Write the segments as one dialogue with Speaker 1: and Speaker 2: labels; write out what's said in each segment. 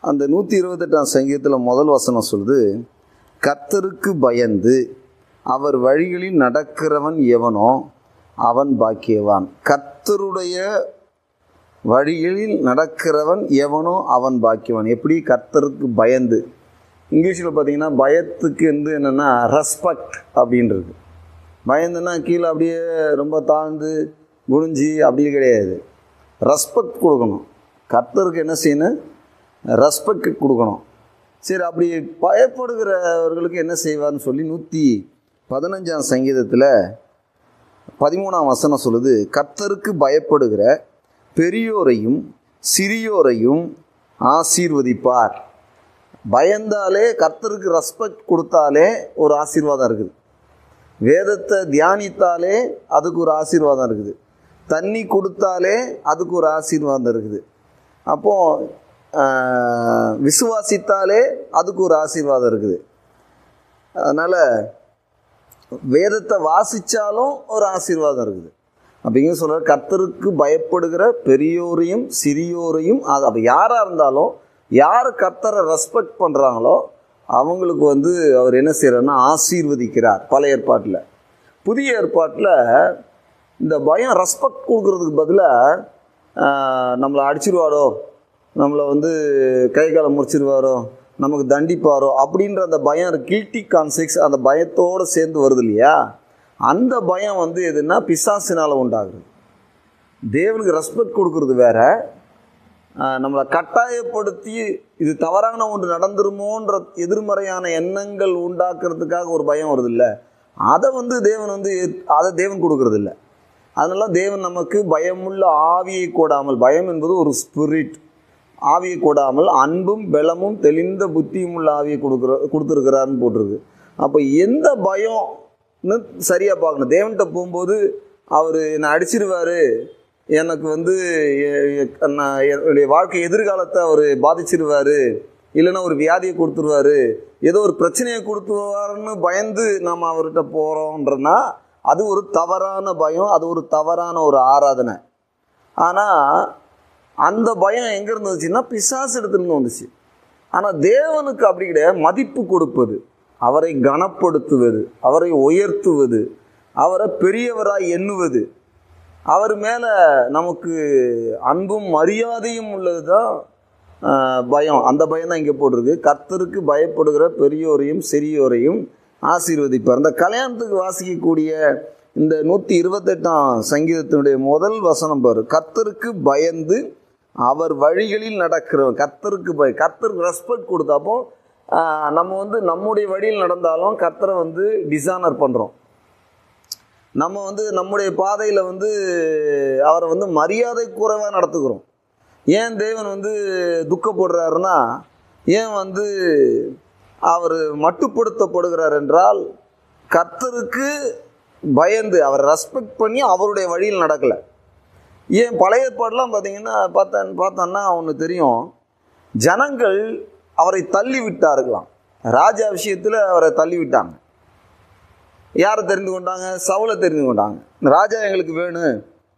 Speaker 1: அந்த 128ஆம் சங்கீதத்தில் முதல் வசனம் சொல்லுது, கர்த்தருக்கு பயந்து அவர் வழிகளில் நடக்கிறவன் எவனோ அவன் பாக்கியவான். கர்த்தருடைய வழிகளில் நடக்கிறவன் எவனோ அவன் பாக்கியவான். எப்படி? கர்த்தருக்கு பயந்து. இங்கிலீஷில் பார்த்தீங்கன்னா பயத்துக்கு என்னென்னா ரெஸ்பெக்ட் அப்படின்றது. பயந்துன்னா கீழே அப்படியே ரொம்ப தாழ்ந்து குனிஞ்சி அப்படி கிடையாது. ரெஸ்பெக்ட் கொடுக்கணும். கர்த்தருக்கு என்ன செய்யணும்? ரெஸ்பெக்ட் கொடுக்கணும். சரி, அப்படி பயப்படுகிறவர்களுக்கு என்ன செய்வார்னு சொல்லி 115ஆம் சங்கீதத்தில் 13ஆம் வசனம் சொல்லுது, கர்த்தருக்கு பயப்படுகிற பெரியோரையும் சிறியோரையும் ஆசீர்வதிப்பார். பயந்தாலே, கர்த்தருக்கு ரெஸ்பெக்ட் கொடுத்தாலே ஒரு ஆசீர்வாதம் இருக்குது. வேதத்தை தியானித்தாலே அதுக்கு ஒரு ஆசீர்வாதம் இருக்குது. தண்ணி கொடுத்தாலே அதுக்கு ஒரு ஆசீர்வாதம் இருக்குது. அப்போது விசுவாசித்தாலே அதுக்கு ஒரு ஆசீர்வாதம் இருக்குது. அதனால் வேதத்தை வாசித்தாலும் ஒரு ஆசீர்வாதம் இருக்குது. அப்படிங்க சொல்கிற கர்த்தருக்கு பயப்படுகிற பெரியோரையும் சிறியோரையும், அது அப்போ யாராக இருந்தாலும் யார் கர்த்தரை ரெஸ்பெக்ட் பண்ணுறாங்களோ அவங்களுக்கு அவர் என்ன செய்கிறாருன்னா ஆசீர்வதிக்கிறார். பழைய ஏற்பாட்டில். புதிய ஏற்பாட்டில் இந்த பயம் ரெஸ்பெக்ட் கொடுக்கறதுக்கு பதிலாக நம்மளை அடிச்சிருவாரோ, நம்மளை கை காலை முறிச்சிருவாரோ, நமக்கு தண்டிப்பாரோ அப்படின்ற அந்த பயம், கில்ட்டி கான்செப்ட்ஸ் அந்த பயத்தோடு சேர்ந்து வருது இல்லையா? அந்த பயம் எதுன்னா பிசாசினால் உண்டாகுது. தேவனுக்கு ரெஸ்பெக்ட் கொடுக்கறது வேற, நம்மளை கட்டாயப்படுத்தி இது தவறான ஒன்று நடந்துருமோன்ற எதிர்மறையான எண்ணங்கள் உண்டாக்குறதுக்காக ஒரு பயம் வருது இல்லை, அதை தேவன் அதை தேவன் கொடுக்கறது இல்லை. அதனால தேவன் நமக்கு பயமுள்ள ஆவியை கொடாமல், பயம் என்பது ஒரு ஸ்பிரிட், ஆவியை கொடாமல் அன்பும் பலமும் தெளிந்த புத்தியும் உள்ள ஆவியை கொடுத்துருக்கிறாருன்னு போட்டிருக்கு. அப்போ எந்த பயம்னு சரியாக பார்க்கணும். தேவன்கிட்ட போகும்போது அவர் என்னை அடிச்சிருவார், எனக்கு என்னுடைய வாழ்க்கை எதிர்காலத்தை அவர் பாதிச்சிருவார், இல்லைன்னா ஒரு வியாதியை கொடுத்துருவார், ஏதோ ஒரு பிரச்சனையை கொடுத்துருவாருன்னு பயந்து நாம் அவர்கிட்ட போகிறோன்றனா அது ஒரு தவறான பயம், அது ஒரு தவறான ஒரு ஆராதனை. ஆனால் அந்த பயம் எங்கே இருந்து வந்துச்சுன்னா பிசாசு இடத்துலேருந்து வந்துச்சு. ஆனால் தேவனுக்கு அப்படி கிடையாது. மதிப்பு கொடுப்பது, அவரை கனப்படுத்துவது, அவரை உயர்த்துவது, அவரை பெரியவராய் எண்ணுவது, அவர் மேலே நமக்கு அன்பும் மரியாதையும் உள்ளது தான் பயம். அந்த பயம் தான் இங்கே போட்டிருக்கு. கர்த்தருக்கு பயப்படுகிற பெரியோரையும் சிறியோரையும் ஆசீர்வதிப்பார். இந்த கல்யாணத்துக்கு வாசிக்கக்கூடிய இந்த 128ஆம் சங்கீதத்தினுடைய முதல் வசனம் பாரு, கர்த்தருக்கு பயந்து அவர் வழிகளில் நடக்கிறவன். கர்த்தருக்கு ரெஸ்பெக்ட் கொடுத்தாப்போ நம்ம நம்முடைய வழியில் நடந்தாலும் கர்த்தரை டிஸானர் பண்ணுறோம். நம்ம நம்முடைய பாதையில் அவரை மரியாதை குறைவாக நடத்துக்கிறோம். ஏன் தேவன் துக்கப்படுறாருன்னா, ஏன் அவர் மட்டுப்படுத்தப்படுகிறார் என்றால் கர்த்தருக்கு பயந்து அவரை ரெஸ்பெக்ட் பண்ணி அவருடைய வழியில் நடக்கலை. ஏன் பழைய ஏற்பாடுலாம் பார்த்தீங்கன்னா பார்த்தோன்னா அவனு தெரியும், ஜனங்கள் அவரை தள்ளி விட்டார்களாம். ராஜா விஷயத்தில் அவரை தள்ளி விட்டாங்க. யாரை தெரிந்து கொண்டாங்க? சவுலை தெரிந்து கொண்டாங்க. ராஜா எங்களுக்கு வேணும்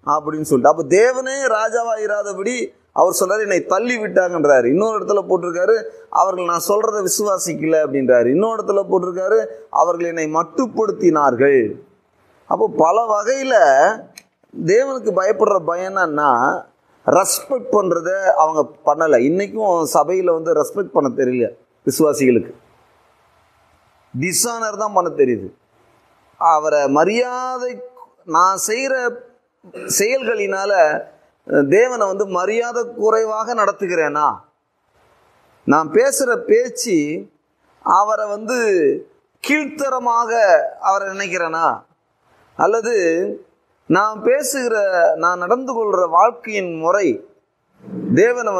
Speaker 1: அப்படின்னு சொல்லிட்டு. அப்போ தேவனே ராஜாவாக இராதபடி அவர் சொல்கிறார், என்னை தள்ளி விட்டாங்கன்றாரு. இன்னொரு இடத்துல போட்டிருக்காரு, அவர்கள் நான் சொல்கிறத விசுவாசிக்கல அப்படின்றாரு. இன்னொரு இடத்துல போட்டிருக்காரு, அவர்கள் என்னை மட்டுப்படுத்தினார்கள். அப்போ பல வகையில் தேவனுக்கு பயப்படுற பயம்னா ரெஸ்பெக்ட் பண்ணுறத அவங்க பண்ணலை. இன்றைக்கும் சபையில் ரெஸ்பெக்ட் பண்ண தெரியல விசுவாசிகளுக்கு. டிஸானர் தான் பண்ண தெரியுது. அவரை மரியாதை, நான் செய்கிற செயல்களினால தேவனை மரியாதை குறைவாக நடத்துகிறேனா, நான் பேசுகிற பேச்சு அவரை கீழ்த்தரமாக அவரை நினைக்கிறேனா, அல்லது நான் நான் நடந்து கொள்கிற வாழ்க்கையின் முறை தேவனை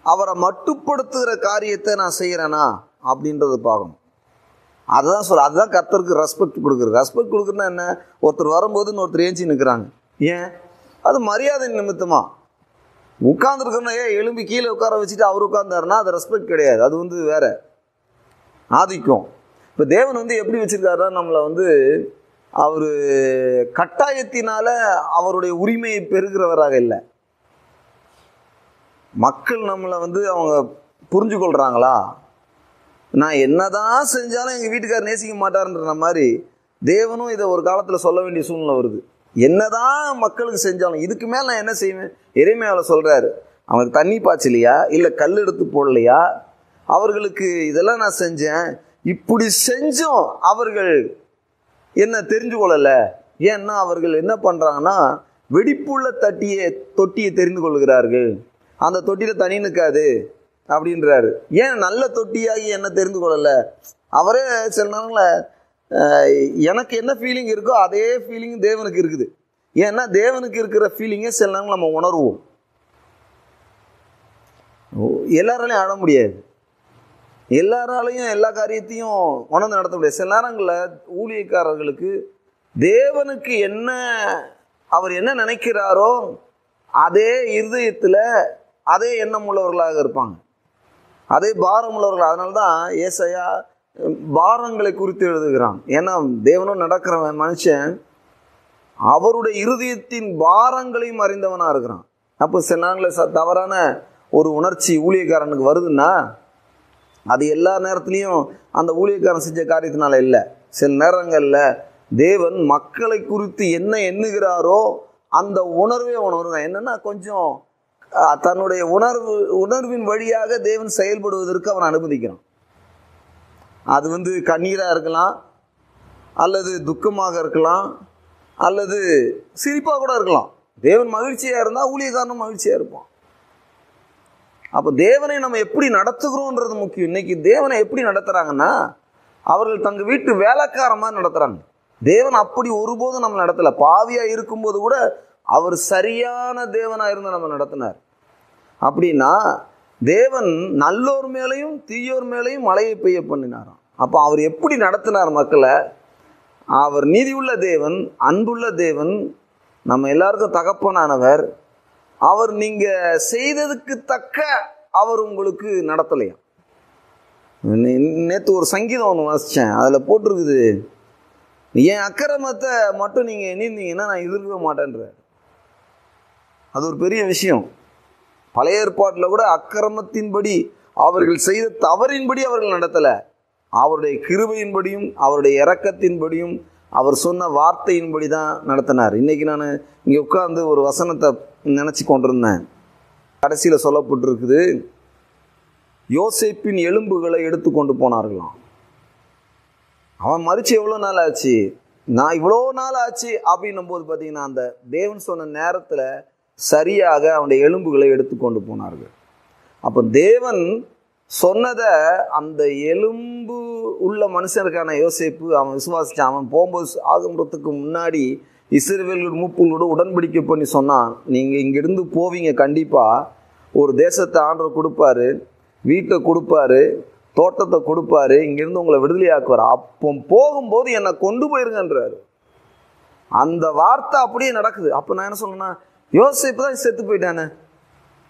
Speaker 1: அவரை மட்டுப்படுத்துகிற காரியத்தை நான் செய்கிறேனா அப்படின்றத பார்க்கணும். அதுதான் அதுதான் கர்த்தருக்கு ரெஸ்பெக்ட் கொடுக்குறது. ரெஸ்பெக்ட் கொடுக்குறதுனா என்ன? ஒருத்தர் வரும்போது ஒருத்தர் ஏஞ்சி நிற்கிறாங்க, ஏன்? அது மரியாதை நிமித்தமாக. உட்கார்ந்துருக்கணும், எலும்பி கீழே உட்கார வச்சுட்டு அவர் உட்கார்ந்தாருன்னா அது ரெஸ்பெக்ட் கிடையாது, அது வேற ஆதிக்கம். இப்போ தேவன் எப்படி வச்சுருக்காருன்னா நம்மளை அவர் கட்டாயத்தினால அவருடைய உரிமையை பெறுகிறவராக இல்லை. மக்கள் நம்மளை அவங்க புரிஞ்சு கொள்கிறாங்களா? நான் என்னதான் செஞ்சாலும் எங்கள் வீட்டுக்காரர் நேசிக்க மாட்டாருன்ற மாதிரி தேவனும் இதை ஒரு காலத்தில் சொல்ல வேண்டிய சூழ்நிலை வருது. என்னதான் மக்களுக்கு செஞ்சாலும் இதுக்கு மேலே நான் என்ன செய்வேன்? எரேமியாவில் சொல்கிறாரு, அவங்களுக்கு தண்ணி பாய்ச்சலையா, இல்லை கல் எடுத்து போடலையா, அவர்களுக்கு இதெல்லாம் நான் செஞ்சேன், இப்படி செஞ்சும் அவர்கள் என்ன தெரிஞ்சு கொள்ளலை. ஏன்னா அவர்கள் என்ன பண்ணுறாங்கன்னா, வெடிப்புள்ள தொட்டியை தெரிந்து கொள்கிறார்கள், அந்த தொட்டியில் தண்ணி நிற்காது அப்படின்றாரு. ஏன் நல்ல தொட்டியாகி என்ன தெரிந்து கொள்ளலை? அவரே சில நேரங்களில் எனக்கு என்ன ஃபீலிங் இருக்கோ அதே ஃபீலிங் தேவனுக்கு இருக்குது. ஏன்னா தேவனுக்கு இருக்கிற ஃபீலிங்கை சில நேரங்கள் நம்ம உணர்வோம். எல்லாராலையும் ஆட முடியாது, எல்லாராலையும் எல்லா காரியத்தையும் உணர்ந்து நடத்த முடியாது. சில நேரங்களில் ஊழியக்காரர்களுக்கு தேவனுக்கு என்ன அவர் என்ன நினைக்கிறாரோ அதே இருதயத்தில் அதே எண்ணம் உள்ளவர்களாக இருப்பாங்க, அதே பாரம் உள்ளவர்கள். அதனால்தான் ஏசாயா பாரங்களை குறித்து எழுதுகிறான். ஏன்னா தேவனும் நடக்கிற மனுஷன் அவருடைய இருதயத்தின் பாரங்களையும் அறிந்தவனாக இருக்கிறான். அப்போ சில நேரங்களில் தவறான ஒரு உணர்ச்சி ஊழியக்காரனுக்கு வருதுன்னா அது எல்லா நேரத்துலையும் அந்த ஊழியக்காரன் செஞ்ச காரியத்தினால இல்லை. சில நேரங்களில் தேவன் மக்களை குறித்து என்ன எண்ணுகிறாரோ அந்த உணர்வே உணர்வு என்னன்னா கொஞ்சம் தன்னுடைய உணர்வின் வழியாக தேவன் செயல்படுவதற்கு அவன் அனுமதிக்கிறான். அது கண்ணீராக இருக்கலாம், அல்லது துக்கமாக இருக்கலாம், அல்லது சிரிப்பாக கூட இருக்கலாம். தேவன் மகிழ்ச்சியாக இருந்தால் ஊழியக்காரனும் மகிழ்ச்சியாக இருப்பான். அப்போ தேவனை நம்ம எப்படி நடத்துகிறோன்றது முக்கியம். இன்னைக்கு தேவனை எப்படி நடத்துகிறாங்கன்னா, அவர்கள் தங்கள் வீட்டு வேலைக்காரமாக நடத்துகிறாங்க. தேவன் அப்படி ஒருபோதும் நம்ம நடத்தலை. பாவியாக இருக்கும்போது கூட அவர் சரியான தேவனாக இருந்து நம்ம நடத்தினார். அப்படின்னா தேவன் நல்லோர் மேலையும் தீயோர் மேலையும் மழையை பெய்ய பண்ணினாராம். அப்போ அவர் எப்படி நடத்தினார் மக்களை? அவர் நீதியுள்ள தேவன், அன்புள்ள தேவன், நம்ம எல்லாருக்கும் தகப்பனானவர். அவர் நீங்கள் செய்ததுக்கு தக்க அவர் உங்களுக்கு நடத்தலையா? நேற்று ஒரு சங்கீதம் ஒன்று வாசித்தேன், அதில் போட்டிருக்குது, என் அக்கிரமத்தை மட்டும் நீங்கள் எண்ணிருந்தீங்கன்னா நான் எதிர்க்க மாட்டேன்ற. அது ஒரு பெரிய விஷயம். பழைய ஏற்பாட்டில் கூட அக்கிரமத்தின்படி அவர்கள் செய்த தவறின்படி அவர்கள் நடத்தலை, அவருடைய கிருபையின்படியும் அவருடைய இரக்கத்தின்படியும் அவர் சொன்ன வார்த்தையின்படி தான் நடத்தினார். இன்றைக்கி நான் இங்கே உட்கார்ந்து ஒரு வசனத்தை நினச்சி கொண்டிருந்தேன். கடைசியில் சொல்லப்பட்டிருக்குது, யோசேப்பின் எலும்புகளை எடுத்து கொண்டு போனார்களாம். அவன் மறிச்சு எவ்வளோ நாள் ஆச்சு, நான் இவ்வளோ நாள் ஆச்சு அப்படின்னும் போது பார்த்தீங்கன்னா அந்த தேவன் சொன்ன நேரத்தில் சரியாக அவனுடைய எலும்புகளை எடுத்து கொண்டு போனார்கள். அப்போ தேவன் சொன்னதை அந்த எலும்பு உள்ள மனுஷனுக்கான யோசேப்பு அவன் விசுவாசிச்சான். அவன் போகும்போது ஆகுன்றதுக்கு முன்னாடி இஸ்ரவேல் மூப்பர்களோட உடன்படிக்கை பண்ணி சொன்னான், நீங்கள் இங்கிருந்து போவீங்க, கண்டிப்பாக ஒரு தேசத்தை ஆண்டவர் கொடுப்பாரு, வீட்டை கொடுப்பாரு, தோட்டத்தை கொடுப்பாரு, இங்கேருந்து உங்களை விடுதலையாக்குவார், அப்போ போகும்போது என்னை கொண்டு போயிருங்கன்றாரு. அந்த வார்த்தை அப்படியே நடக்குது. அப்போ நான் என்ன சொன்னேன்னா, யோசேப்பு தான் செத்து போயிட்டானே,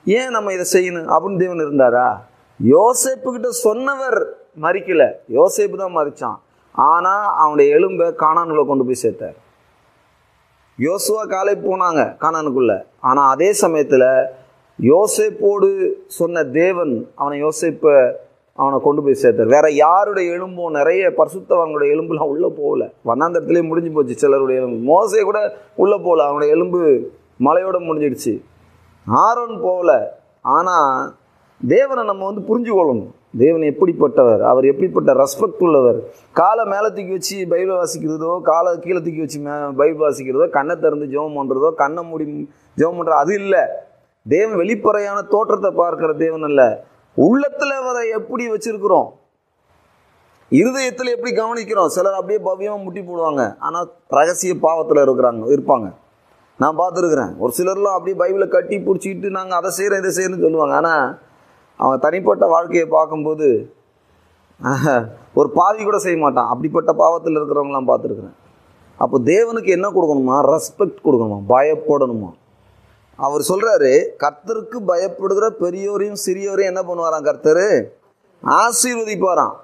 Speaker 1: ஏன் நம்ம இதை செய்யணும் அப்படின்னு தேவன் இருந்தாரா? யோசேப்புக்கிட்ட சொன்னவர் மறிக்கல, யோசேப்பு தான் மறிச்சான். ஆனால் அவனுடைய எலும்பை கானானுக்குள்ள கொண்டு போய் சேர்த்தார். யோசுவா காலை போனாங்க கானானுக்குள்ள, ஆனால் அதே சமயத்தில் யோசேப்போடு சொன்ன தேவன் அவனை கொண்டு போய் சேர்த்தார். வேற யாருடைய எலும்பும், நிறைய பரிசுத்தவங்களுடைய எலும்புலாம் உள்ளே போகல, வண்ணாந்தரத்துலேயே முடிஞ்சு போச்சு. சிலருடைய எலும்பு, மோசே கூட உள்ளே போகல, அவனுடைய எலும்பு மலையோட முடிஞ்சிடுச்சு. ஆரோன் போகல. ஆனால் தேவனை நம்ம புரிஞ்சு கொள்ளணும். தேவன் எப்படிப்பட்டவர், அவர் எப்படிப்பட்ட ரெஸ்பெக்ட் உள்ளவர். காலை மேலே தூக்கி வச்சு பைபிள் வாசிக்கிறதோ, காலை கீழே தூக்கி வச்சு பைபிள் வாசிக்கிறதோ, கண்ணை திறந்து ஜெபம் பண்ணுறதோ, கண்ணை மூடி ஜெபம் பண்ணுறதோ அது இல்லை. தேவன் வெளிப்பறையான தோற்றத்தை பார்க்கிற தேவன் அல்ல, உள்ளத்தில் அவரை எப்படி வச்சிருக்கிறோம், இருதயத்தில் எப்படி கவனிக்கிறோம். சிலர் அப்படியே பவ்யமாக முட்டி போடுவாங்க, ஆனால் ரகசிய பாவத்தில் இருப்பாங்க. நான் பார்த்துருக்குறேன். ஒரு சிலர்லாம் அப்படியே பைபிளை கட்டி பிடிச்சிக்கிட்டு நாங்கள் அதை செய்கிறோம் இதை செய்யணும்னு சொல்லுவாங்க. ஆனால் அவன் தனிப்பட்ட வாழ்க்கையை பார்க்கும்போது ஒரு பாவி கூட செய்ய மாட்டான். அப்படிப்பட்ட பாவத்தில் இருக்கிறவங்களாம் பார்த்துருக்குறேன். அப்போ தேவனுக்கு என்ன கொடுக்கணுமா? ரெஸ்பெக்ட் கொடுக்கணுமா, பயப்படணுமா. அவர் சொல்கிறாரு, கர்த்தருக்கு பயப்படுகிற பெரியோரையும் சிறியோரையும் என்ன பண்ணுவாராம்? கர்த்தர் ஆசீர்வதிப்பாராம்.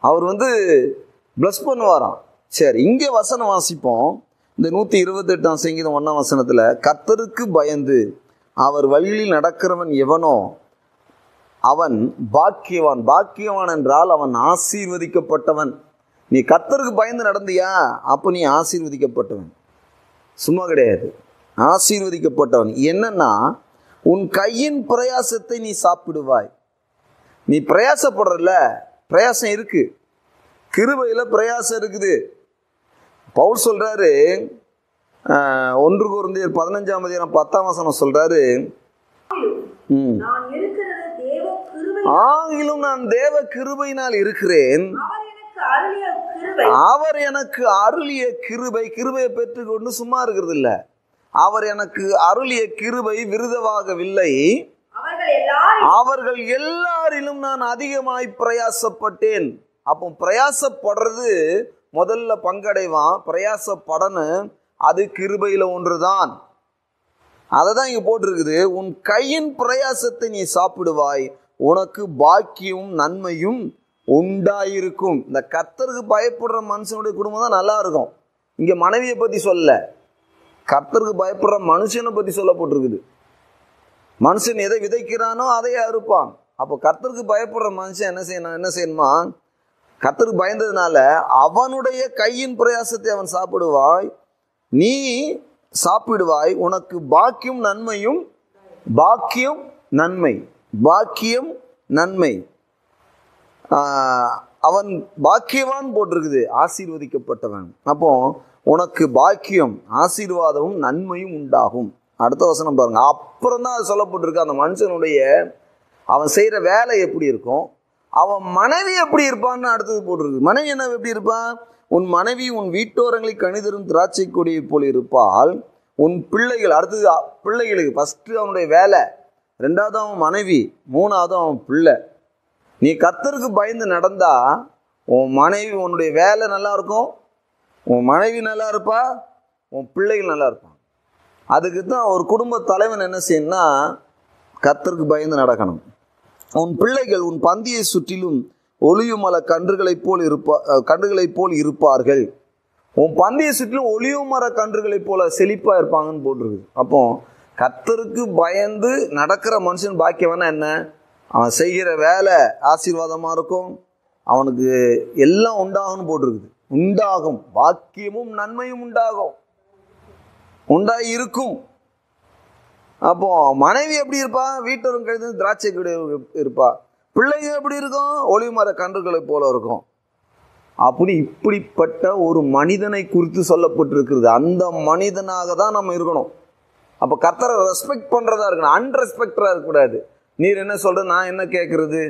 Speaker 1: அவர் பிளஸ் பண்ணுவாராம். சரி, இங்கே வசனம் வாசிப்போம். இந்த 128ஆம் சங்கீதம் 1ஆம் வசனத்தில், கர்த்தருக்கு பயந்து அவர் வழியில் நடக்கிறவன் எவனோ அவன் பாக்கியவான். பாக்கியவான் என்றால் அவன் ஆசீர்வதிக்கப்பட்டவன். நீ கர்த்தருக்கு பயந்து நடந்தியா, அப்போ நீ ஆசீர்வதிக்கப்பட்டவன். சும்மா கிடையாது, ஆசீர்வதிக்கப்பட்டவன். என்னன்னா, உன் கையின் பிரயாசத்தை நீ சாப்பிடுவாய். நீ பிரயாசப்படுறல, பிரயாசம் இருக்கு, கிருபையில் பிரயாசம் இருக்குது. பவுல் சொல்றாரு 1 கொரிந்தியர் 15:10 சொல்றாரு, ஆகிலும் நான் தேவ கிருபையினால் இருக்கிறேன், அவர் எனக்கு அருளிய கிருபை. கிருபையை பெற்றுக்கொண்டு சும்மா இருக்கிறது இல்லை, அவர் எனக்கு அருளிய கிருபை விருதவாகவில்லை. அவர்கள் எல்லாரிலும் நான் அதிகமாய் பிரயாசப்பட்டேன். அப்போ பிரயாசப்படுறது முதல்ல பங்கடைவான், பிரயாசப்படணும், அது கிருபையில ஒன்றுதான். அதை தான் இங்க போட்டிருக்குது, உன் கையின் பிரயாசத்தை நீ சாப்பிடுவாய், உனக்கு பாக்கியமும் நன்மையும் உண்டாயிருக்கும். இந்த கர்த்தருக்கு பயப்படுற மனுஷனுடைய குடும்பம் தான் நல்லா இருக்கும். இங்க மனைவியை பத்தி சொல்ல, கர்த்தருக்கு பயப்படுற மனுஷனை பத்தி சொல்லப்பட்டிருக்குது. மனுஷன் எதை விதைக்கிறானோ அதையே அறுப்பான். அப்போ கர்த்தருக்கு பயப்படுற மனுஷன் என்ன செய்யணுமா, கர்த்தருக்கு பயந்ததுனால அவனுடைய கையின் பிரயாசத்தை அவன் சாப்பிடுவாய், நீ சாப்பிடுவாய், உனக்கு பாக்கியம் நன்மையும், பாக்கியம் நன்மை, பாக்கியம் நன்மை. அவன் பாக்கியவான் போட்டிருக்குது, ஆசீர்வதிக்கப்பட்டவன். அப்போ உனக்கு பாக்கியம், ஆசீர்வாதமும் நன்மையும் உண்டாகும். அடுத்த வசனம் பாருங்க. அப்புறம் தான் அது சொல்லப்பட்டிருக்கு, அந்த மனுஷனுடைய அவன் செய்யற வேலை எப்படி இருக்கும், அவன் மனைவி எப்படி இருப்பான்னு அடுத்தது போட்டிருக்கு. மனைவி என்ன எப்படி இருப்பான், உன் மனைவி உன் வீட்டோரங்களை கனிதரும் திராட்சை கொடியை போல் இருப்பாள். உன் பிள்ளைகள், அடுத்தது பிள்ளைகளுக்கு ஃபர்ஸ்ட் அவனுடைய வேலை, ரெண்டாவது அவன் மனைவி, மூணாவது அவன் பிள்ளை. நீ கர்த்தருக்கு பயந்து நடந்தா உன் மனைவி, உன்னுடைய வேலை நல்லா இருக்கும், உன் மனைவி நல்லா இருப்பா, உன் பிள்ளைகள் நல்லா இருப்பான். அதுக்கு தான் ஒரு குடும்ப தலைவன் என்ன செய்யணும்னா, கர்த்தருக்கு பயந்து நடக்கணும். உன் பிள்ளைகள் உன் பந்தியை சுற்றிலும் ஒளியுமல கன்றுகளைப் போல் இருப்பார்கள். உன் பந்தியை சுற்றிலும் ஒளியுமர கன்றுகளைப் போல செழிப்பா இருப்பாங்கன்னு போட்டிருக்கு. அப்போ கர்த்தருக்கு பயந்து நடக்கிற மனுஷன் பாக்கியவனா என்ன, அவன் செய்கிற வேலை ஆசீர்வாதமா இருக்கும், அவனுக்கு எல்லாம் உண்டாகும்னு போட்டிருக்குது. உண்டாகும், பாக்கியமும் நன்மையும் உண்டாகும், உண்டாகி இருக்கும். அப்போ மனைவி எப்படி இருப்பா, வீட்டரும் கழிந்து திராட்சை கொடி இருப்பா, பிள்ளைங்க எப்படி இருக்கும், ஒளிமர கன்றுகளை போல இருக்கும். அப்படி இப்படிப்பட்ட ஒரு மனிதனை குறித்து சொல்லப்பட்டிருக்கிறது. அந்த மனிதனாக தான் நம்ம இருக்கணும். அப்போ கர்த்தரை ரெஸ்பெக்ட் பண்றதா இருக்கணும், அன்ரெஸ்பெக்டரா இருக்கக்கூடாது. நீர் என்ன சொல்ற, நான் என்ன கேட்கறது.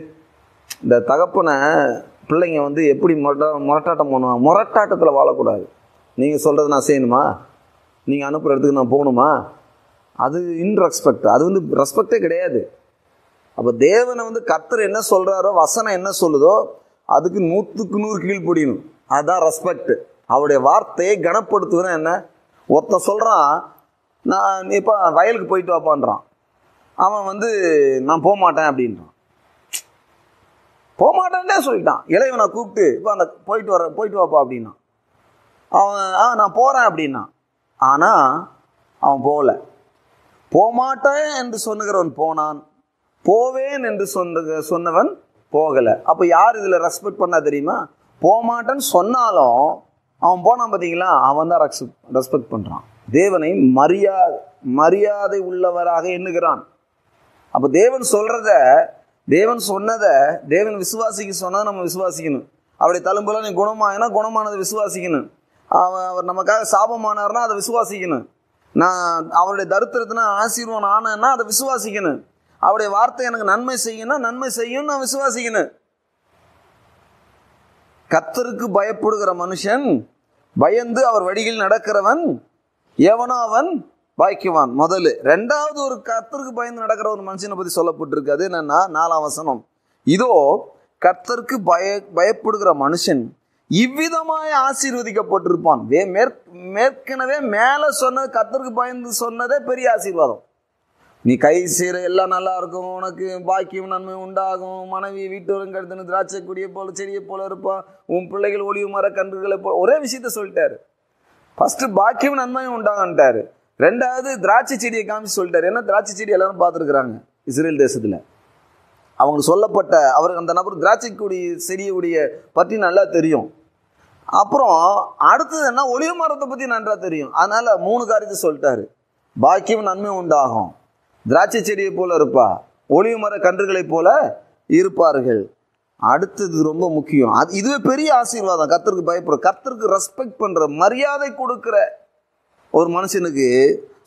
Speaker 1: இந்த தகப்பனை பிள்ளைங்க எப்படி முரட்டாட்டம் பண்ணுவாங்க, முரட்டாட்டத்தில் வாழக்கூடாது. நீங்கள் சொல்றது நான் செய்யணுமா, நீங்கள் அனுப்புகிற இடத்துக்கு நான் போகணுமா, அது இன்ரெஸ்பெக்ட், அது ரெஸ்பெக்டே கிடையாது. அப்போ தேவனை கர்த்தர் என்ன சொல்றாரோ, வசனம் என்ன சொல்லுதோ அதுக்கு 100க்கு 100 கீழ்ப்படியணும். அதுதான் ரெஸ்பெக்ட். அவருடைய வார்த்தையை கனப்படுத்துவதுன்னா என்ன, ஒருத்தன் சொல்றான், நான் இப்போ வயலுக்கு போயிட்டு வாப்பான்றான், அவன் நான் போக மாட்டேன் அப்படின்றான். போக மாட்டேன்னே சொல்லிட்டான். இளைவனை கூப்பிட்டு இப்போ அந்த போயிட்டு வாப்பா அப்படின்னா, அவன் நான் போறேன் அப்படின்னா, ஆனா அவன் போகல. போமாட்டேன் என்று சொன்னுகிறவன் போனான், போவேன் என்று சொன்னவன் போகல. அப்போ யார் இதுல ரெஸ்பெக்ட் பண்ணா தெரியுமா, போமாட்டேன்னு சொன்னாலும் அவன் போனான் பார்த்தீங்களா, அவன் தான் ரெஸ்பெக்ட் பண்றான். தேவனை மரியாதை உள்ளவராக எண்ணுகிறான். அப்போ தேவன் சொன்னதை தேவன் விசுவாசிக்க சொன்னதை நம்ம விசுவாசிக்கணும். அவருடைய தழும்புல நீ குணமாயினா குணமானதை விசுவாசிக்கணும். அவர் நமக்காக சாபமானார்னா அதை விசுவாசிக்கணும். நான் அவருடைய தரித்திரத்தினா ஆசீர்வாதம் ஆனேன்னா அதை விசுவாசிக்கணும். அவருடைய வார்த்தை எனக்கு நன்மை செய்யணும், நன்மை செய்யும் நான் விசுவாசிக்கணும். கர்த்தருக்கு பயப்படுகிற மனுஷன், பயந்து அவர் வழியில் நடக்கிறவன் எவனோ அவன் பாக்கியவான். முதல்ல. ரெண்டாவது, ஒரு கர்த்தருக்கு பயந்து நடக்கிற ஒரு மனுஷனை பத்தி சொல்லப்பட்டிருக்கு. அது என்னன்னா 4ஆம் வசனம். இதோ கர்த்தருக்கு பயப்படுகிற மனுஷன் இவ்விதமாய் ஆசீர்வதிக்கப்பட்டிருப்பான். மேற்கனவே மேல சொன்னது, கர்த்தருக்கு பயந்து சொன்னதே பெரிய ஆசீர்வாதம். நீ கை செய்கிற எல்லாம் நல்லா இருக்கும், உனக்கு பாக்கியம் நன்மை உண்டாகும், மனைவி வீட்டோரும் கடுத்து திராட்சை கொடியை போல செடியை போல இருப்பான், உன் பிள்ளைகள் ஒளிவு மர கன்றுகளை போல. ஒரே விஷயத்த சொல்லிட்டாரு. ஃபர்ஸ்ட் பாக்கியம் நன்மையும் உண்டாகன்ட்டாரு. ரெண்டாவது திராட்சை செடியை காமிச்சு சொல்லிட்டாரு. ஏன்னா திராட்சை செடி எல்லாரும் பார்த்துருக்குறாங்க இஸ்ரேல் தேசத்துல. அவங்களுக்கு சொல்லப்பட்ட அவருக்கு அந்த நபர் திராட்சைக்குடி செடியுடைய பற்றி நல்லா தெரியும். அப்புறம் அடுத்தது என்ன, ஒலிவ மரத்தை பற்றி நன்றா தெரியும். அதனால 3 காரியத்தை சொல்லிட்டாரு. பாக்கியம் நன்மை உண்டாகும், திராட்சை செடியை போல இருப்பா, ஒலிவ மர கன்றுகளை போல இருப்பார்கள். அடுத்தது ரொம்ப முக்கியம், இதுவே பெரிய ஆசீர்வாதம். கர்த்தருக்கு பயப்படுற, கர்த்தருக்கு ரெஸ்பெக்ட் பண்ற, மரியாதை கொடுக்கிற ஒரு மனுஷனுக்கு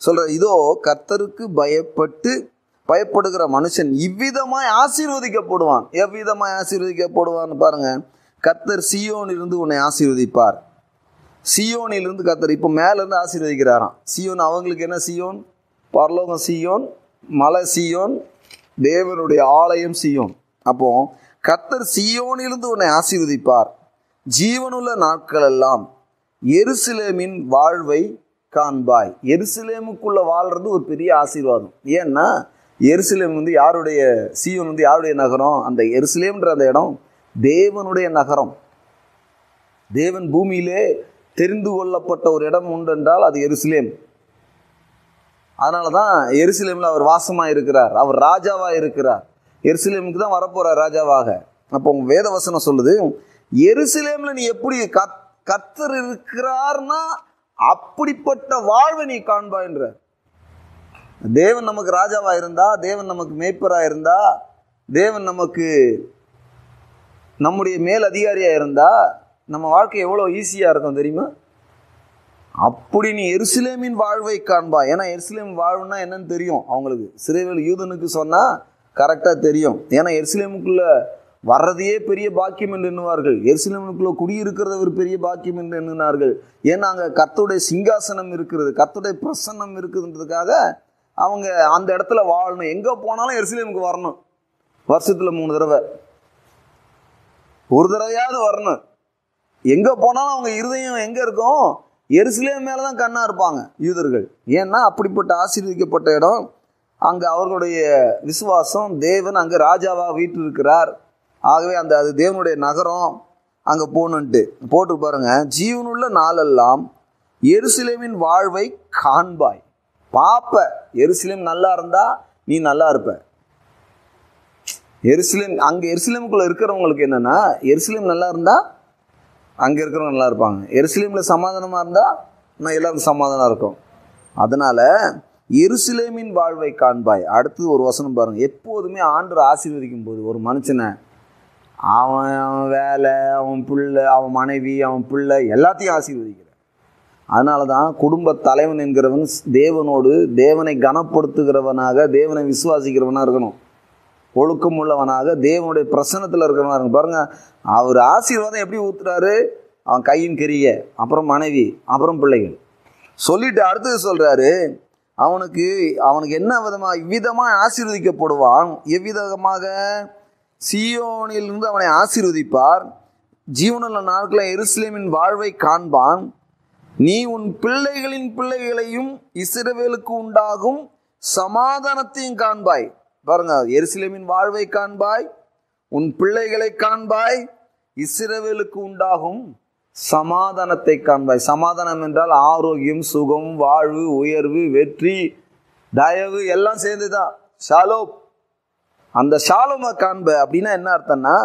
Speaker 1: சொல்ற, இதோ கர்த்தருக்கு பயப்படுகிற மனுஷன் இவ்விதமாய் ஆசீர்வதிக்கப்படுவான். எவ்விதமாய் ஆசீர்வதிக்கப்படுவான்னு பாருங்க. கர்த்தர் சீயோனிலிருந்து உன்னை ஆசீர்வதிப்பார். சீயோனிலிருந்து கர்த்தர் இப்போ மேலேருந்து ஆசீர்வதிக்கிறாராம். சீயோன் அவங்களுக்கு என்ன? சீயோன் பரலோகம், சீயோன் மலை, சீயோன் தேவனுடைய ஆலயம், சீயோன். அப்போ கர்த்தர் சீயோனிலிருந்து உன்னை ஆசீர்வதிப்பார். ஜீவனுள்ள நாட்கள் எல்லாம் எருசலேமின் வாழ்வை காண்பாய். எருசலேமுக்குள்ள வாழ்றது ஒரு பெரிய ஆசீர்வாதம். ஏன்னா எருசலேம் யாருடைய, சீயோன் யாருடைய நகரம்? அந்த எருசலேம்ன்ற அந்த இடம் தேவனுடைய நகரம். தேவன் பூமியிலே தெரிந்து கொள்ளப்பட்ட ஒரு இடம் உண்டு என்றால் அது எருசலேம். அதனால தான் எருசலேமில் அவர் வாசமாக இருக்கிறார், அவர் ராஜாவாக இருக்கிறார். எருசலேமுக்கு தான் வரப்போகிறார் ராஜாவாக. அப்போ உங்கள் வேத வசனம் சொல்லுது, எருசலேமில் நீ எப்படி கர்த்தர் இருக்கிறார்னா அப்படிப்பட்ட வாழ்வை நீ காண்பாய்ன்ற. தேவன் நமக்கு ராஜாவாக இருந்தா, தேவன் நமக்கு மேய்ப்பராக இருந்தா, தேவன் நமக்கு நம்முடைய மேல் அதிகாரியாக இருந்தா நம்ம வாழ்க்கை எவ்வளோ ஈஸியாக இருக்கும் தெரியுமா? அப்படி நீ எருசலேமின் வாழ்வை காண்பாய். ஏன்னா எருசலேம் வாழ்வுன்னா என்னன்னு தெரியும் அவங்களுக்கு. சிறைவேல் யூதனுக்கு சொன்னால் கரெக்டாக தெரியும். ஏன்னா எருசலேமுக்குள்ளே வர்றதையே பெரிய பாக்கியம் என்று எண்ணுவார்கள். எருசலேமுக்குள்ளே குடியிருக்கிறத ஒரு பெரிய பாக்கியம் என்று எண்ணினார்கள். ஏன்னா அங்கே கர்த்தருடைய சிங்காசனம் இருக்கிறது, கர்த்தருடைய பிரசன்னம் இருக்குதுன்றதுக்காக அவங்க அந்த இடத்துல வாழணும். எங்கே போனாலும் எருசலேமுக்கு வரணும். வருஷத்தில் 3 தடவை, ஒரு தடவையாவது வரணும். எங்கே போனாலும் அவங்க இருதயம் எங்கே இருக்கும்? எருசலேம் மேலே தான் கண்ணாக இருப்பாங்க யூதர்கள். ஏன்னா அப்படிப்பட்ட ஆசீர்வதிக்கப்பட்ட இடம். அங்கே அவர்களுடைய விசுவாசம், தேவன் அங்கே ராஜாவாக வீட்டு இருக்கிறார். ஆகவே அது தேவனுடைய நகரம். அங்கே போகணுன்ட்டு போட்டு பாருங்க. ஜீவனுள்ள நாளெல்லாம் எருசலேமின் வாழ்வை காண்பாய். பாப்ப எருசலேம் நல்லா இருந்தா நீ நல்லா இருப்ப. எருசலேம் அங்கே எருசலேமுக்குள்ளே இருக்கிறவங்களுக்கு என்னென்னா, எருசலேம் நல்லா இருந்தால் அங்கே இருக்கிறவங்க நல்லா இருப்பாங்க. எருசலேமில் சமாதானமாக இருந்தால் நான் எல்லாருக்கும் சமாதானம் இருக்கும். அதனால் எருசலேமின் வாழ்வை காண்பாய். அடுத்தது ஒரு வசனம் பாருங்கள். எப்போதுமே ஆண்டவர் ஆசீர்வதிக்கும் போது ஒரு மனுஷனை அவன் வேலை, அவன் பிள்ளை, அவன் மனைவி, அவன் பிள்ளை எல்லாத்தையும் ஆசீர்வதிக்கிறார். அதனால தான் குடும்ப தலைவன் என்கிறவன் தேவனோடு தேவனை கனப்படுத்துகிறவனாக, தேவனை விசுவாசிக்கிறவனாக இருக்கணும். ஒழுக்கம் உள்ளவனாக, தேவனுடைய பிரசன்னத்தில் இருக்கிறவனாக இருக்கணும். பாருங்கள், அவர் ஆசீர்வாதம் எப்படி ஊத்துறாரு? அவன் கையின் கிரிய, அப்புறம் மனைவி, அப்புறம் பிள்ளைகள் சொல்லிட்டு அடுத்தது சொல்கிறாரு, அவனுக்கு என்ன விதமாக இவ்விதமாக ஆசீர்வதிக்கப்படுவான். எவ்விதமாக? சீயோனிலிருந்து அவனை ஆசீர்வதிப்பார். ஜீவனுள்ள நாட்களில் எருசலேமின் வாழ்வை காண்பான். நீ உன் பிள்ளைகளின் பிள்ளைகளையும் இஸ்ரவேலுக்கு உண்டாகும் சமாதானத்தையும் காண்பாய். பாருங்க, எருசலேமின் வாழ்வை காண்பாய், உன் பிள்ளைகளை காண்பாய், இஸ்ரவேலுக்கு உண்டாகும் சமாதானத்தை காண்பாய். சமாதானம் என்றால் ஆரோக்கியம், சுகம், வாழ்வு, உயர்வு, வெற்றி, தயவு எல்லாம் சேர்ந்துதான் ஷாலோம். அந்த ஷாலோமை காண்ப அப்படின்னா என்ன அர்த்தம்னா,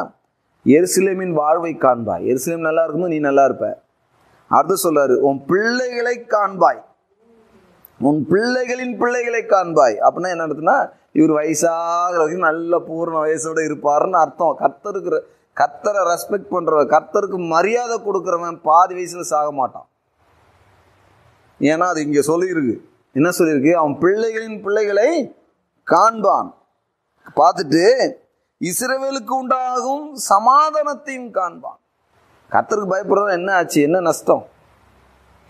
Speaker 1: எருசலேமின் வாழ்வை காண்பாய். எருசலேம் நல்லா இருக்கும்போது நீ நல்லா இருப்ப. அடுத்து சொல்றாரு, உன் பிள்ளைகளை காண்பாய், உன் பிள்ளைகளின் பிள்ளைகளை காண்பாய். அப்படின்னா என்ன அர்த்தம்னா, இவர் வயசாகிற வரைக்கும் நல்ல பூர்ண வயசோட இருப்பாருன்னு அர்த்தம். கர்த்தரை ரெஸ்பெக்ட் பண்றவன், கர்த்தருக்கு மரியாதை கொடுக்குறவன் பாதி வயசுல சாக மாட்டான். ஏன்னா அது இங்க சொல்லியிருக்கு. என்ன சொல்லியிருக்கு? அவன் பிள்ளைகளின் பிள்ளைகளை காண்பான். பார்த்துட்டு இஸ்ரவேலுக்கு உண்டாகும் சமாதானத்தையும் காண்பான். கர்த்தருக்கு பயப்படுறவன் என்ன ஆச்சு? என்ன நஷ்டம்?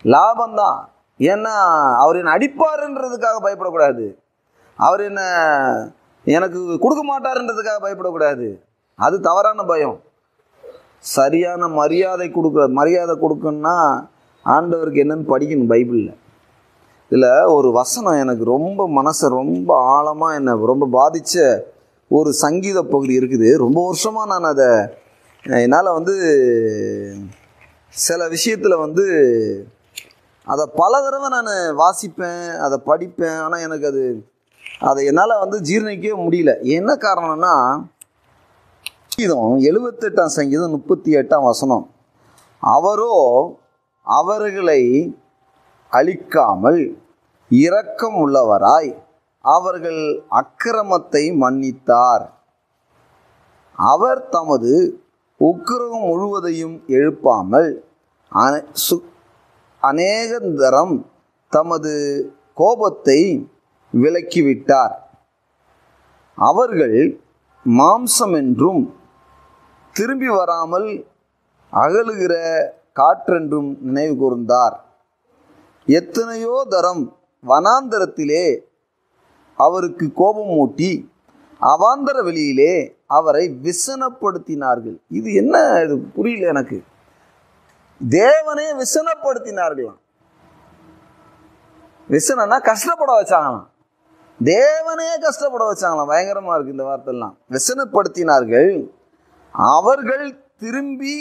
Speaker 1: லாபம்தான். ஏன்னா அவர் என்ன அடிப்பாருன்றதுக்காக பயப்படக்கூடாது, அவர் எனக்கு கொடுக்க மாட்டாருன்றதுக்காக பயப்படக்கூடாது. அது தவறான பயம். சரியான மரியாதை கொடுக்கணும்னா ஆண்டவருக்கு என்னன்னு படிக்கணும் பைபிளில். இதில் ஒரு வசனம் எனக்கு ரொம்ப மனசை ரொம்ப ஆழமாக என்னை ரொம்ப பாதித்த ஒரு சங்கீத பகுதி இருக்குது. ரொம்ப வருஷமாக நான் என்னால் சில விஷயத்தில் அதை பல தடவை நான் வாசிப்பேன், அதை படிப்பேன். ஆனால் எனக்கு அதை என்னால் ஜீரணிக்கவே முடியல. என்ன காரணம்னா, சங்கீதம் 78ஆம் சங்கீதம் 38ஆம் வசனம். அவரோ அவர்களை அழிக்காமல் இரக்கம் உள்ளவராய் அவர்கள் அக்கிரமத்தை மன்னித்தார். அவர் தமது உக்கிரகம் முழுவதையும் எழுப்பாமல் அநேகந்தரம் தமது கோபத்தை விலக்கிவிட்டார். அவர்கள் மாம்சம் என்றும் திரும்பி வராமல் அகலுகிற காற்றென்றும் நினைவு கூர்ந்தார். எத்தனையோ தரம் வனாந்தரத்திலே அவருக்கு கோபம் மூட்டி அவாந்தர வெளியிலே அவரை விசனப்படுத்தினார்கள். இது என்ன, இது புரியல எனக்கு. தேவனே விசனப்படுத்தினார்களாம். விசனம்னா கஷ்டப்பட வச்சாங்களாம். தேவனே கஷ்டப்பட வச்சாங்களாம். பயங்கரமா இருக்கு இந்த வார்த்தைலாம். விசனப்படுத்தினார்கள். அவர்கள் திரும்பி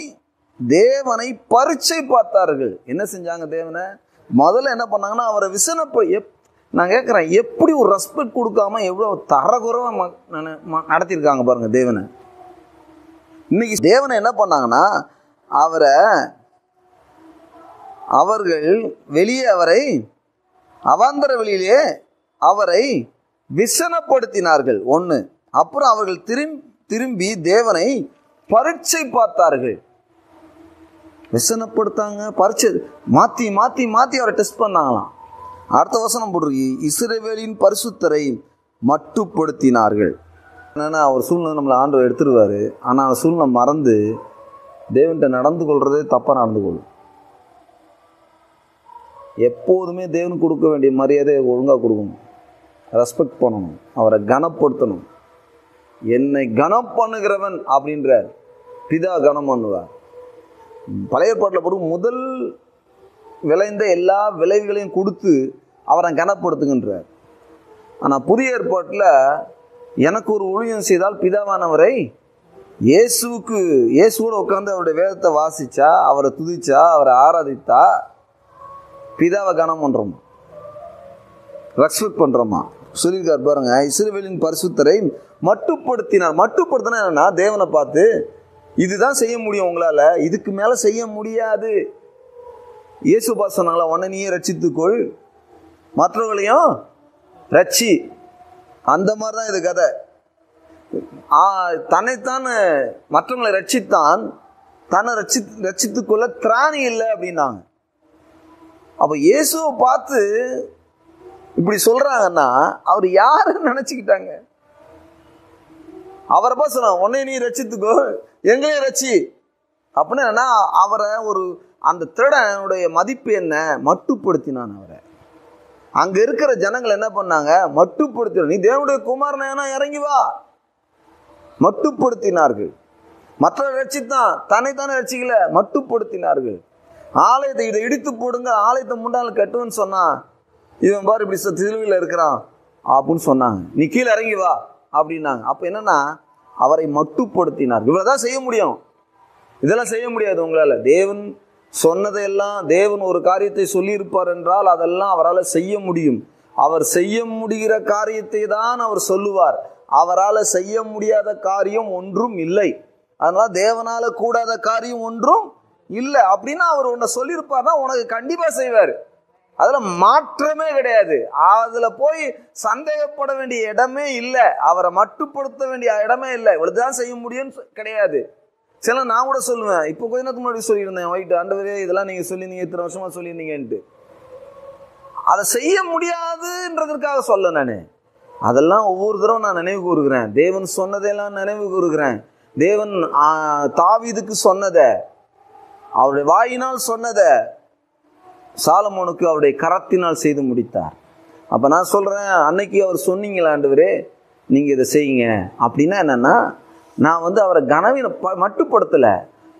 Speaker 1: தேவனை பரீட்சை பார்த்தார்கள். என்ன செஞ்சாங்க? தேவனை முதல்ல என்ன பண்ணாங்கன்னா அவரை நான் கேட்குறேன், எப்படி ஒரு ரெஸ்பெக்ட் கொடுக்காம எவ்வளோ தரகுறவா நடத்தியிருக்காங்க பாருங்க தேவனை. இன்னைக்கு தேவனை என்ன பண்ணாங்கன்னா அவர்கள் வெளியே அவரை அவாந்தர வெளியிலே அவரை விசனப்படுத்தினார்கள். ஒன்று. அப்புறம் அவர்கள் திரும்பி தேவனை பரீட்சை பார்த்தார்கள். விசனப்படுத்தாங்க, பரீட்சை மாற்றி மாற்றி மாற்றி அவரை டெஸ்ட் பண்ணாங்களாம். அடுத்த வசனம் போட்டிருக்கு, இஸ்ரவேலின் பரிசுத்தரை மட்டுப்படுத்தினார்கள். என்னன்னா ஒரு சூழ்நிலை நம்மளை ஆண்டவர் எடுத்துருவார். ஆனால் அந்த சூழ்நிலை மறந்து தேவன்கிட்ட நடந்து கொள்றதே தப்பாக நடந்து கொள்ளும். எப்போதுமே தேவனுக்கு கொடுக்க வேண்டிய மரியாதையை ஒழுங்காக கொடுக்கணும், ரெஸ்பெக்ட் பண்ணணும், அவரை கனப்படுத்தணும். என்னை கனம் பண்ணுகிறவன் அப்படின்றார், பிதா கனம் பண்ணுவார். பழைய ஏற்பாட்டில் போட்டு முதல் விளைந்த எல்லா விளைவுகளையும் கொடுத்து அவரை கனப்படுத்துகின்றார். ஆனால் புதிய ஏற்பாட்டில் எனக்கு ஒரு ஊழியம் செய்தால் பிதாவானவரை இயேசுவோட உட்காந்து அவருடைய வேதத்தை வாசித்தா, அவரை துதிச்சா, அவரை ஆராதித்தா பிதாவை கனம் பண்ணுறோமா, ரெஸ்பெக்ட் பண்ணுறோமா சொல்லியிருக்கார் பாருங்க. இஸ்ரவேலின் பரிசுத்தரை மட்டுப்படுத்தினார். மட்டுப்படுத்தினா என்னன்னா தேவனை பார்த்து இதுதான் செய்ய முடியும் உங்களால், இதுக்கு மேலே செய்ய முடியாது. இயேசுபா சொன்னாங்களா, உன்னை நீயே ரட்சித்துக்கொள் மற்றவர்களையும் ரட்சி. அந்த மாதிரி தான் இது கதை. தன்னைத்தான் மற்றவங்களை ரட்சித்தான், தன்னை ரட்சித்துக்கொள்ள திராணி இல்லை அப்படின்னாங்க. அப்போ இயேசுவை பார்த்து இப்படி சொல்றாங்கன்னா அவர் யாருன்னு நினைச்சுக்கிட்டாங்க? அவரை பார்த்து சொன்னாங்க, உன்னை நீ ரட்சித்துக்கோ, எங்களையும் ரட்சி அப்படின்னு. என்னன்னா அவரை அந்த திருடனுடைய மதிப்பு என்ன, மட்டுப்படுத்தினான் அவரை. அங்க இருக்கிற ஜனங்கள் என்ன பண்ணாங்க, மட்டுப்படுத்தின, நீ தேவனுடைய குமாரனா இறங்கி வா, மட்டுப்படுத்தினார்கள். மற்ற ரட்சித்தான், தன்னைத்தானே ரட்சிக்கல, மட்டுப்படுத்தினார்கள். ஆலயத்தை இதை இடித்து போடுங்க, ஆலயத்தை முண்டால் கட்டுன்னு சொன்னா, இவன் பாரு இப்படி சிலுவையில் இருக்கிறான் அப்படின்னு சொன்னாங்க. நீ கீழே இறங்கி வா அப்படின்னாங்க. அப்ப என்னன்னா அவரை மட்டுப்படுத்தினார்கள். இவ்வளவுதான் செய்ய முடியும், இதெல்லாம் செய்ய முடியாது உங்களால. தேவன் சொன்னதையெல்லாம், தேவன் ஒரு காரியத்தை சொல்லியிருப்பார் என்றால் அதெல்லாம் அவரால் செய்ய முடியும். அவர் செய்ய முடிகிற காரியத்தை தான் அவர் சொல்லுவார். அவரால் செய்ய முடியாத காரியம் ஒன்றும் இல்லை. அதனால தேவனால கூடாத காரியம் ஒன்றும் இல்லை அப்படின்னா அவர் உன்னை சொல்லியிருப்பார்னா உனக்கு கண்டிப்பா செய்வார். அதுல மாற்றமே கிடையாது. அதுல போய் சந்தேகப்பட வேண்டிய இடமே இல்லை. அவரை மட்டுப்படுத்த வேண்டிய இடமே இல்லை. இவ்வளவுதான் செய்ய முடியும்னு கிடையாது. சில நான் கூட சொல்லுவேன், இப்போ கொஞ்ச நேரத்துக்கு முன்னாடி சொல்லியிருந்தேன், ஒயிட் ஆண்டவரே இதெல்லாம் நீங்க சொல்லியிருந்தீங்க, இத்தனை வருஷமா சொல்லியிருந்தீங்கன்ட்டு. அதை செய்ய முடியாதுன்றதுக்காக சொல்ல நான் அதெல்லாம் ஒவ்வொரு தடவை நான் நினைவு கூறுகிறேன். தேவன் சொன்னதையெல்லாம் நினைவு கூறுகிறேன். தேவன் தாவீதுக்கு சொன்னதை, அவருடைய வாயினால் சொன்னதை சாலமோனுக்கு அவருடைய கரத்தினால் செய்து முடித்தார். அப்ப நான் சொல்றேன், அன்னைக்கு அவர் சொன்னீங்களா ஆண்டவரே நீங்க இதை செய்யுங்க அப்படின்னா என்னன்னா, நான் அவரை கனவின மட்டுப்படுத்தல,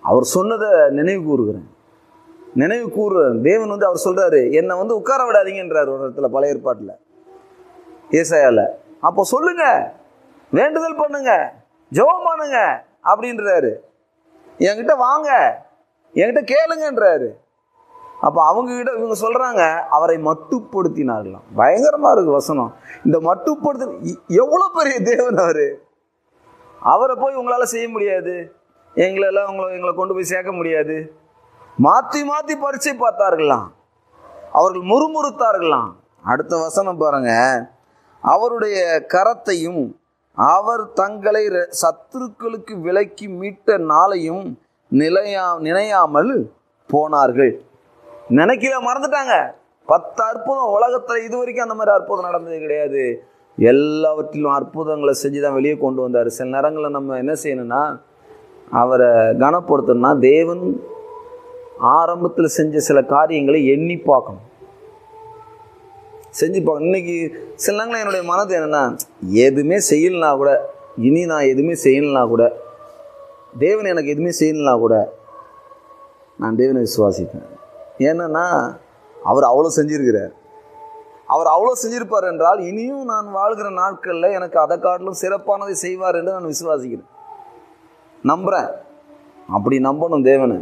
Speaker 1: அவர் சொன்னதை நினைவு கூறுகிறேன், நினைவு கூறுறேன். தேவன் அவர் சொல்றாரு, என்னை உட்கார விடாதீங்கன்றார் ஒரு இடத்துல பழைய ஏற்பாட்டில் ஏசாயால. அப்போ சொல்லுங்க, வேண்டுதல் பண்ணுங்க, ஜெபம் பண்ணுங்க அப்படின்றாரு. என்கிட்ட வாங்க, என்கிட்ட கேளுங்கன்றாரு. அப்போ இவங்க சொல்றாங்க அவரை மட்டுப்படுத்தினார்களாம். பயங்கரமா இருக்கு வசனம். இந்த மட்டுப்படுத்த எவ்வளவு பெரிய தேவன் அவரு. அவரை போய் உங்களால் செய்ய முடியாது, எங்களை கொண்டு போய் சேர்க்க முடியாது. மாற்றி மாற்றி பரீட்சை பார்த்தார்களாம், அவர்கள் முறுமுறுத்தார்களாம். அடுத்த வசனம் பாருங்க, அவருடைய கரத்தையும் அவர் தங்களை சத்துருக்களுக்கு விலக்கி மீட்ட நாளையும் நினையாமல் போனார்கள். நினைக்கல, மறந்துட்டாங்க. 10 அற்புதம் உலகத்தில் இது வரைக்கும் அந்த மாதிரி அற்புதம் நடந்தது கிடையாது. எல்லாவற்றிலும் அற்புதங்களை செஞ்சு தான் வெளியே கொண்டு வந்தார். சில நேரங்களில் நம்ம என்ன செய்யணும்னா, அவரை கனப்படுத்தணும்னா தேவன் ஆரம்பத்தில் செஞ்ச சில காரியங்களை எண்ணி பார்க்கணும், செஞ்சு பார்க்கணும். இன்னைக்கு சில நேரங்களில் என்னுடைய மனது என்னென்னா, எதுவுமே செய்யலனா கூட, இனி நான் எதுவுமே செய்யலனா கூட, தேவன் எனக்கு எதுவுமே செய்யலனா கூட நான் தேவனை விசுவாசிப்பேன். ஏன்னா அவர் அவ்வளோ செஞ்சிருக்கிறார். அவர் அவ்வளோ செஞ்சிருப்பார் என்றால் இனியும் நான் வாழ்கிற நாட்களில் எனக்கு அதை காட்டிலும் சிறப்பானதை செய்வார் என்று நான் விசுவாசிக்கிறேன், நம்புகிறேன். அப்படி நம்பணும் தேவனை.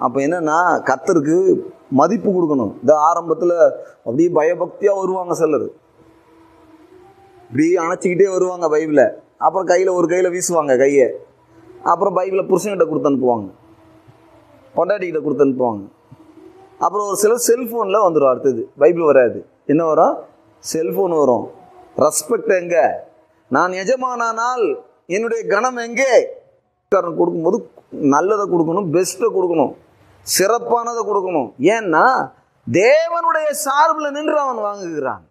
Speaker 1: அப்போ என்னென்னா, கர்த்தருக்கு மதிப்பு கொடுக்கணும். இந்த ஆரம்பத்தில் அப்படியே பயபக்தியாக வருவாங்க சிலர், இப்படி அணைச்சிக்கிட்டே வருவாங்க பைபிளை. அப்புறம் ஒரு கையில் வீசுவாங்க கையை. அப்புறம் பைபிளை புருஷன்கிட்ட கொடுத்து அனுப்புவாங்க, பொண்டாட்டிக்கிட்ட கொடுத்து அனுப்புவாங்க. அப்புறம் ஒரு சிலர் செல்ஃபோனில் வந்துடும். அடுத்தது பைபிள் வராது, என்ன வரும்? செல்ஃபோன் வரும். ரெஸ்பெக்ட் எங்கே? நான் எஜமானால் என்னுடைய கணம் எங்கே? கொடுக்கும்போது நல்லதை கொடுக்கணும், பெஸ்ட்டை கொடுக்கணும், சிறப்பானதை கொடுக்கணும். ஏன்னா தேவனுடைய சார்பில் நின்று அவன் வாங்குகிறான்.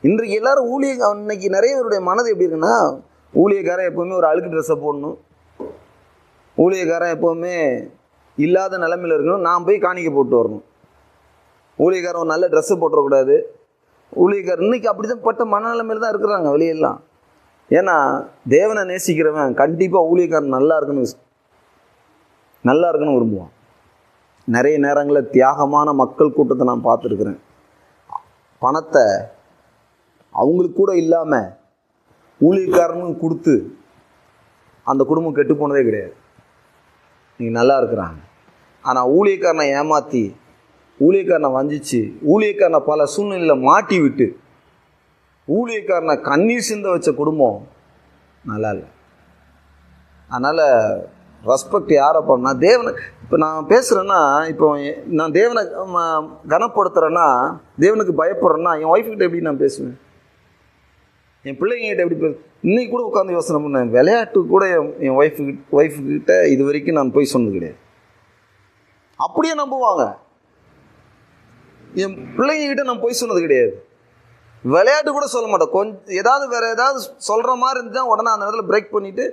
Speaker 1: இன்றைக்கு எல்லாரும் இன்னைக்கு நிறைய பேருடைய மனது எப்படி இருக்குன்னா, ஊழியக்காரன் எப்போவுமே ஒரு அழுக்கு ட்ரெஸ்ஸை போடணும், ஊழியக்காரன் எப்போவுமே இல்லாத நிலைமையில் இருக்கணும், நான் போய் காணிக்க போட்டு வரணும், ஊழியக்காரன் ஒரு நல்ல ட்ரெஸ்ஸை போட்டுறக்கூடாது. ஊழியக்காரன் இன்னைக்கு அப்படி தான் பட்ட மனநிலைமையில் தான் இருக்கிறாங்க வெளியெல்லாம். ஏன்னா தேவனை நேசிக்கிறவன் கண்டிப்பாக ஊழியக்காரன் நல்லா இருக்குன்னு விரும்புவான். நிறைய நேரங்களில் தியாகமான மக்கள் கூட்டத்தை நான் பார்த்துருக்குறேன். பணத்தை அவங்களுக்கு கூட இல்லாமல் ஊழியக்காரனும் கொடுத்து அந்த குடும்பம் கெட்டு போனதே கிடையாது. நீங்கள் நல்லா இருக்கிறாங்க. ஆனால் ஊழியக்காரனை ஏமாற்றி, ஊழியக்காரனை வஞ்சிச்சு, ஊழியக்காரனை பல சூழ்நிலையில் மாட்டி விட்டு ஊழியக்காரனை கண்ணீர் சிந்த வச்ச குடும்பம் நல்லா இல்லை. அதனால் ரெஸ்பெக்ட் யாரை பண்ணா? தேவனை. இப்போ நான் பேசுகிறேன்னா, இப்போ நான் தேவனை கனப்படுத்துகிறேன்னா, தேவனுக்கு பயப்படுறேன்னா, என் ஒய்ஃப்கிட்ட எப்படி நான் பேசுவேன்? என் பிள்ளைங்கிட்ட எப்படி இன்னைக்கு கூட உட்காந்து யோசனை பண்ணேன். விளையாட்டு கூட என் ஒய்ஃபுக்கிட்ட இது வரைக்கும் நான் போய் சொன்னது கிடையாது. அப்படியே நம்புவாங்க. என் பிள்ளைங்கிட்ட நான் போய் சொன்னது கிடையாது. விளையாட்டு கூட சொல்ல மாட்டேன். கொஞ்சம் ஏதாவது வேற ஏதாவது சொல்கிற மாதிரி இருந்துச்சுன்னா உடனே அந்த இடத்துல பிரேக் பண்ணிவிட்டு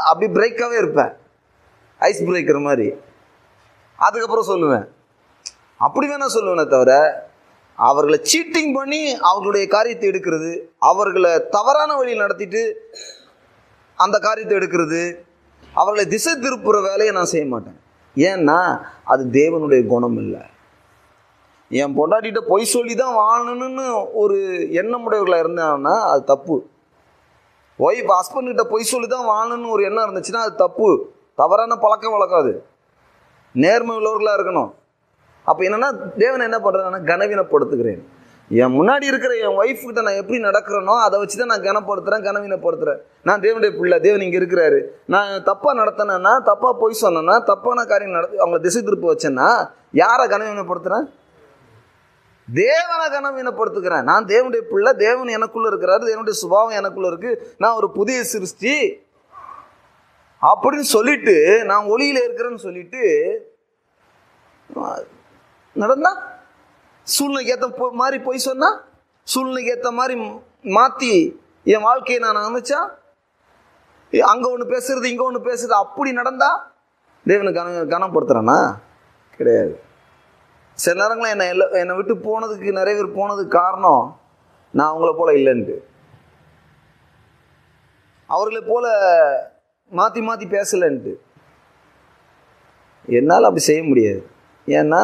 Speaker 1: அப்படி பிரேக்காகவே இருப்பேன், ஐஸ் பிரேக்கிற மாதிரி. அதுக்கப்புறம் சொல்லுவேன். அப்படி வேணா சொல்லுவேனே தவிர, அவர்களை சீட்டிங் பண்ணி அவர்களுடைய காரியத்தை எடுக்கிறது, அவர்களை தவறான வழியில் நடத்திட்டு அந்த காரியத்தை எடுக்கிறது, அவர்களை திசை திருப்புற வேலையை நான் செய்ய மாட்டேன். ஏன்னா அது தேவனுடைய குணம் இல்லை. என் பொண்டாட்டிகிட்ட பொய் சொல்லி தான் வாழணும்னு ஒரு எண்ணமுடையவர்களாக இருந்தாங்கன்னா அது தப்பு. ஹஸ்பண்ட்கிட்ட பொய் சொல்லி தான் வாழணும்னு ஒரு எண்ணம் இருந்துச்சுன்னா அது தப்பு. தவறான பழக்கம் வழக்காது. நேர்மை உள்ளவர்களாக இருக்கணும். அப்போ என்னென்னா, தேவனை என்ன பண்ணுறேன்னா, கனவீனப்படுத்துகிறேன். என் முன்னாடி இருக்கிற என் ஒய்ஃப்கிட்ட நான் எப்படி நடக்கிறேனோ அதை வச்சு தான் நான் கனவீனப்படுத்துகிறேன். நான் தேவனுடைய பிள்ளை, தேவன் இங்கே இருக்கிறாரு. நான் தப்பாக நடத்தினேன்னா, தப்பாக பொய் சொன்னேன்னா, தப்பான காரியம் அவங்கள திசை திருப்ப வச்சேன்னா யாரை கனவீனப்படுத்துகிறேன்? தேவனை கனவீனப்படுத்துகிறேன். நான் தேவனுடைய பிள்ளை, தேவன் எனக்குள்ளே இருக்கிறாரு, தேவனுடைய சுபாவம் எனக்குள்ளே இருக்குது, நான் ஒரு புதிய சிருஷ்டி அப்படின்னு சொல்லிட்டு, நான் ஒளியில் இருக்கிறேன்னு சொல்லிட்டு நடந்தா, சூழ்நிலைக்கு ஏற்ற மாதிரி போய் சொன்னா, சூழ்நிலைக்கு ஏற்ற மாதிரி மாற்றி என் வாழ்க்கையை நான் அமைச்சா, அங்கே ஒன்று பேசுறது இங்கே ஒன்று பேசுறது, அப்படி நடந்தா தேவனுக்கு கனப்படுத்துறேன்னா கிடையாது. சில நேரங்களில் என்னை விட்டு போனதுக்கு நிறைய பேர் போனதுக்கு காரணம் நான் அவங்கள போல இல்லைன்ட்டு, அவர்களை போல மாற்றி மாற்றி பேசலைன்ட்டு. என்னால் அப்படி செய்ய முடியாது. ஏன்னா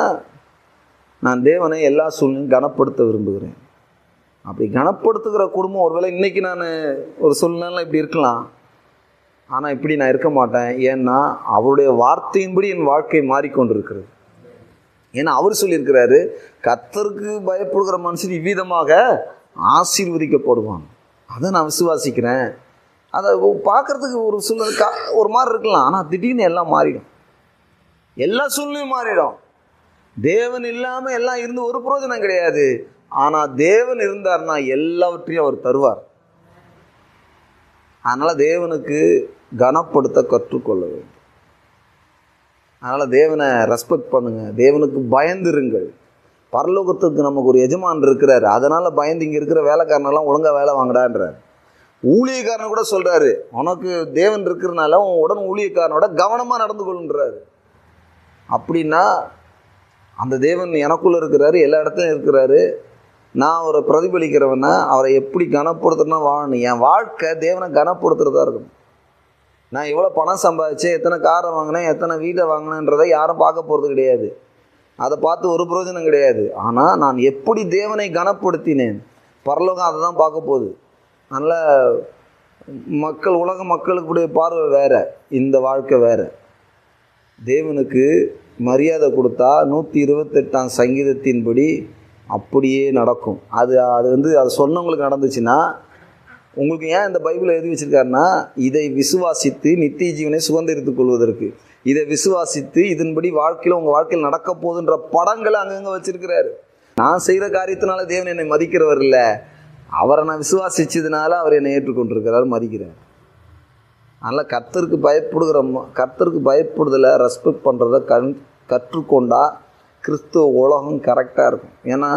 Speaker 1: நான் தேவனை எல்லா சூழ்நிலையும் கனப்படுத்த விரும்புகிறேன். அப்படி கனப்படுத்துகிற குடும்பம் ஒருவேளை இன்றைக்கி நான் ஒரு சூழ்நிலை இப்படி இருக்கலாம், ஆனால் இப்படி நான் இருக்க மாட்டேன். ஏன்னா அவருடைய வார்த்தையின்படி என் வாழ்க்கை மாறிக்கொண்டிருக்கிறது. ஏன்னா அவர் சொல்லியிருக்கிறாரு, கர்த்தருக்கு பயப்படுகிற மனுஷன் இவ்விதமாக ஆசீர்வதிக்கப்படுவான். அதை நான் விசுவாசிக்கிறேன். அதை பார்க்குறதுக்கு ஒரு சூழ்நிலை ஒரு மாதிரி இருக்கலாம். ஆனால் திடீர்னு எல்லாம் மாறிடும். எல்லா சூழ்நிலையும் மாறிடும். தேவன் இல்லாமல் எல்லாம் இருந்து ஒரு பிரயோஜனம் கிடையாது. ஆனால் தேவன் இருந்தார்னா எல்லாவற்றையும் அவர் தருவார். அதனால் தேவனுக்கு கனப்படுத்த கற்றுக்கொள்ள வேண்டும். அதனால் தேவனை ரெஸ்பெக்ட் பண்ணுங்கள், தேவனுக்கு பயந்துருங்கள். பரலோகத்துக்கு நமக்கு ஒரு எஜமான் இருக்கிறார். அதனால் பயந்து இங்கே இருக்கிற வேலைக்காரனெல்லாம் ஒழுங்காக வேலை வாங்கடான்றார். ஊழியக்காரன் கூட சொல்கிறாரு, உனக்கு தேவன் இருக்கிறனால உன் உடன் ஊழியக்காரனோட கவனமாக நடந்து கொள்ளுன்றாரு. அப்படின்னா அந்த தேவன் எனக்குள்ளே இருக்கிறாரு, எல்லா இடத்துலையும் இருக்கிறாரு. நான் அவரை பிரதிபலிக்கிறவனா அவரை எப்படி கனப்படுத்துறதுனா வாழணும். என் வாழ்க்கை தேவனை கனப்படுத்துறதா இருக்கணும். நான் எவ்வளோ பணம் சம்பாதிச்சேன், எத்தனை காரை வாங்கினேன், எத்தனை வீட்டை வாங்கினேன்றதை யாரும் பார்க்க போகிறது கிடையாது. அதை பார்த்து ஒரு பிரயோஜனம் கிடையாது. ஆனால் நான் எப்படி தேவனை கனப்படுத்தினேன், பரலோகம் அதை தான் பார்க்க போகுது. அதனால் உலக மக்களுக்குடைய பார்வை வேறு, இந்த வாழ்க்கை வேறு. தேவனுக்கு மரியாதை கொடுத்தா 128ஆம் சங்கீதத்தின்படி அப்படியே நடக்கும். அது சொன்னவங்களுக்கு நடந்துச்சுன்னா, உங்களுக்கு ஏன் இந்த பைபிளை எழுதி வச்சுருக்காருன்னா, இதை விசுவாசித்து நித்திய ஜீவனை சுதந்திரித்துக் கொள்வதற்கு, இதை விசுவாசித்து இதன்படி வாழ்க்கையில் உங்கள் வாழ்க்கையில் நடக்க போகுதுன்ற படங்களை அங்கங்கே வச்சுருக்கிறாரு. நான் செய்கிற காரியத்தினால தேவன் என்னை மதிக்கிறவர் இல்லை, அவரை நான் விசுவாசிச்சதுனால அவர் என்னை ஏற்றுக்கொண்டிருக்கிறார், மதிக்கிறார். அதனால் கர்த்தருக்கு பயப்படுதலை ரெஸ்பெக்ட் பண்ணுறதை கற்றுக்கொண்டா கிறிஸ்துவ உலகம் கரெக்டாக இருக்கும். ஏன்னா